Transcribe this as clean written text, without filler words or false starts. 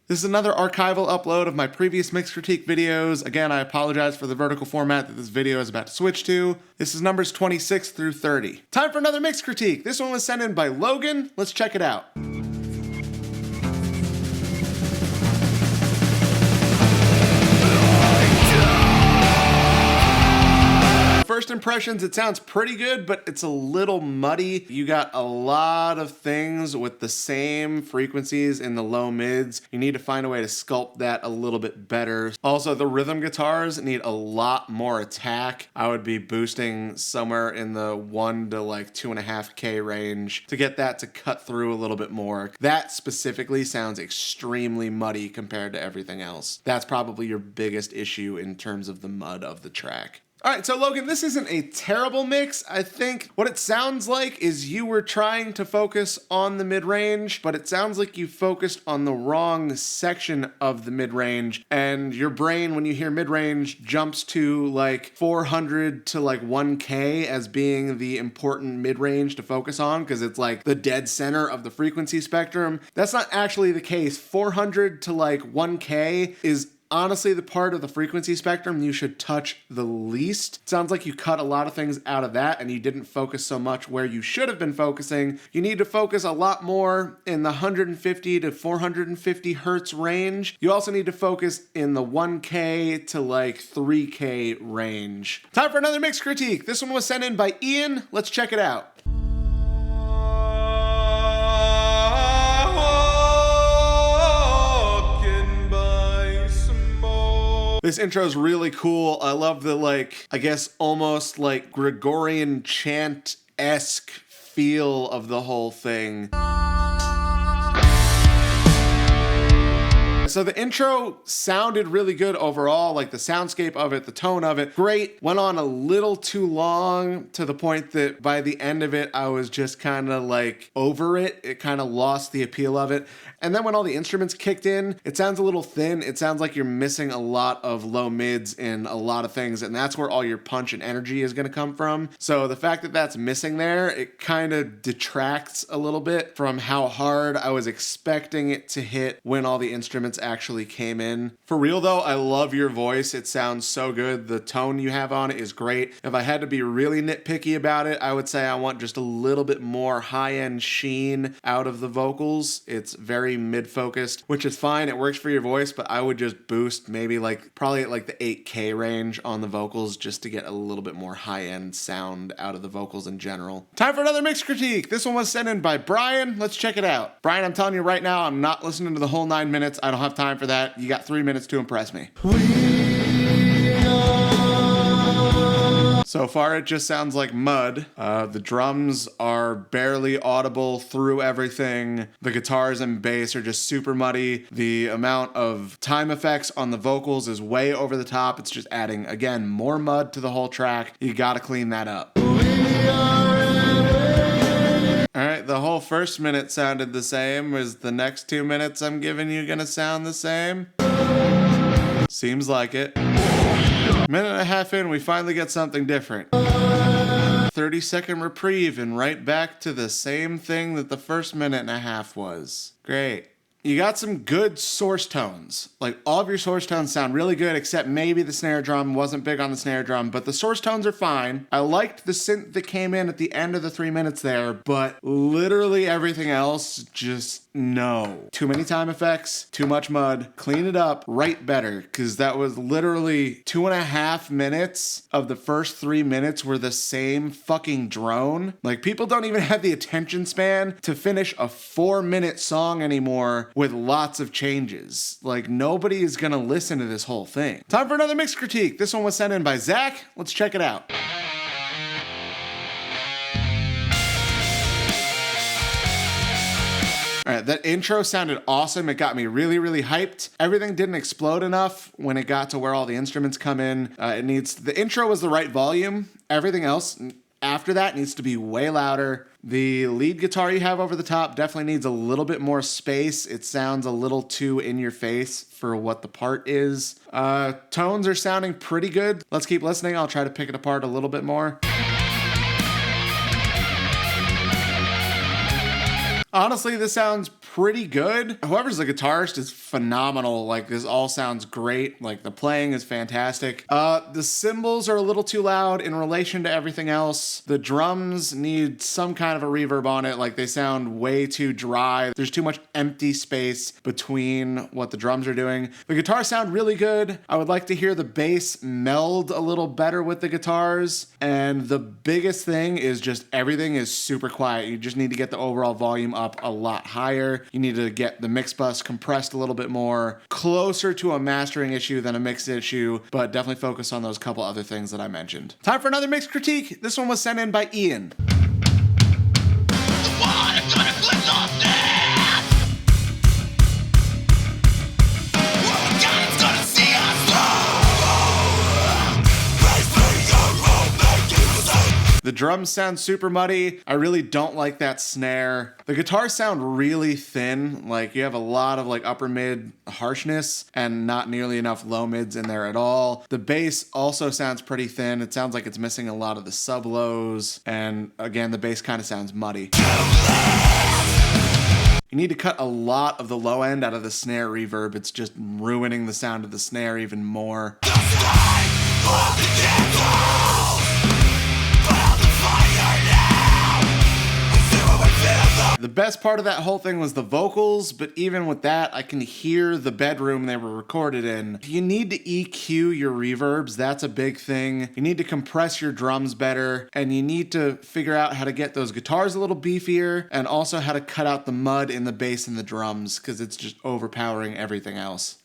This is another archival upload of my previous mix critique videos. Again, I apologize for the vertical format that this video is about to switch to. This is numbers 26 through 30. Time for another mix critique. This one was sent in by Logan. Let's check it out. First impressions, it sounds pretty good, but it's a little muddy. You got a lot of things with the same frequencies in the low mids. You need to find a way to sculpt that a little bit better. Also, the rhythm guitars need a lot more attack. I would be boosting somewhere in the 1 to like 2.5K range to get that to cut through a little bit more. That specifically sounds extremely muddy compared to everything else. That's probably your biggest issue in terms of the mud of the track. All right, so Logan, this isn't a terrible mix. I think what it sounds like is you were trying to focus on the mid-range, but it sounds like you focused on the wrong section of the mid-range, and your brain, when you hear mid-range, jumps to like 400 to like 1K as being the important mid-range to focus on, because it's like the dead center of the frequency spectrum. That's not actually the case. 400 to like 1K is honestly the part of the frequency spectrum you should touch the least. It sounds like you cut a lot of things out of that and you didn't focus so much where you should have been focusing. You need to focus a lot more in the 150 to 450 hertz range. You also need to focus in the 1K to like 3K range. Time for another mix critique. This one was sent in by Ian. Let's check it out. This intro is really cool. I love the like, I guess almost like Gregorian chant-esque feel of the whole thing. So the intro sounded really good overall, like the soundscape of it, the tone of it, great. Went on a little too long to the point that by the end of it, I was just kind of like over it. It kind of lost the appeal of it. And then when all the instruments kicked in, it sounds a little thin. It sounds like you're missing a lot of low mids in a lot of things, and that's where all your punch and energy is gonna come from. So the fact that that's missing there, it kind of detracts a little bit from how hard I was expecting it to hit when all the instruments actually came in. For real though, I love your voice. It sounds so good. The tone you have on it is great. If I had to be really nitpicky about it, I would say I want just a little bit more high-end sheen out of the vocals. It's very mid-focused, which is fine. It works for your voice, but I would just boost maybe like probably at like the 8K range on the vocals just to get a little bit more high-end sound out of the vocals in general. Time for another mix critique. This one was sent in by Brian. Let's check it out. Brian, I'm telling you right now, I'm not listening to the whole 9 minutes. I don't have time for that. You got 3 minutes to impress me. So far, it just sounds like mud. The drums are barely audible through everything. The guitars and bass are just super muddy. The amount of time effects on the vocals is way over the top. It's just adding, again, more mud to the whole track. You gotta clean that up. All right, the whole first minute sounded the same. Is the next 2 minutes I'm giving you gonna sound the same? Seems like it. Minute and a half in, we finally get something different. 30-second reprieve and right back to the same thing that the first minute and a half was. Great. You got some good source tones. Like all of your source tones sound really good, except maybe the snare drum. Wasn't big on the snare drum, but the source tones are fine. I liked the synth that came in at the end of the 3 minutes there, but literally everything else just no. Too many time effects, too much mud. Clean it up, write better, because that was literally 2.5 minutes of the first 3 minutes were the same fucking drone. Like people don't even have the attention span to finish a 4-minute song anymore with lots of changes. Like nobody is gonna listen to this whole thing. Time for another mix critique. This one was sent in by Zach. Let's check it out. All right, that intro sounded awesome. It got me really, really hyped. Everything didn't explode enough when it got to where all the instruments come in. The intro was the right volume. Everything else after that needs to be way louder. The lead guitar you have over the top definitely needs a little bit more space. It sounds a little too in your face for what the part is. Tones are sounding pretty good. Let's keep listening. I'll try to pick it apart a little bit more. Honestly, this sounds pretty good. Whoever's the guitarist is phenomenal. Like, this all sounds great. Like, the playing is fantastic. The cymbals are a little too loud in relation to everything else. The drums need some kind of a reverb on it. Like, they sound way too dry. There's too much empty space between what the drums are doing. The guitars sound really good. I would like to hear the bass meld a little better with the guitars. And the biggest thing is just everything is super quiet. You just need to get the overall volume up a lot higher. You need to get the mix bus compressed a little bit more, closer to a mastering issue than a mix issue, but definitely focus on those couple other things that I mentioned. Time for another mix critique. This one was sent in by Ian. The drums sound super muddy. I really don't like that snare. The guitars sound really thin. Like, you have a lot of like upper mid harshness and not nearly enough low mids in there at all. The bass also sounds pretty thin. It sounds like it's missing a lot of the sub lows. And again, the bass kind of sounds muddy. You need to cut a lot of the low end out of the snare reverb. It's just ruining the sound of the snare even more. The best part of that whole thing was the vocals, but even with that, I can hear the bedroom they were recorded in. You need to EQ your reverbs. That's a big thing. You need to compress your drums better, and you need to figure out how to get those guitars a little beefier, and also how to cut out the mud in the bass and the drums, because it's just overpowering everything else.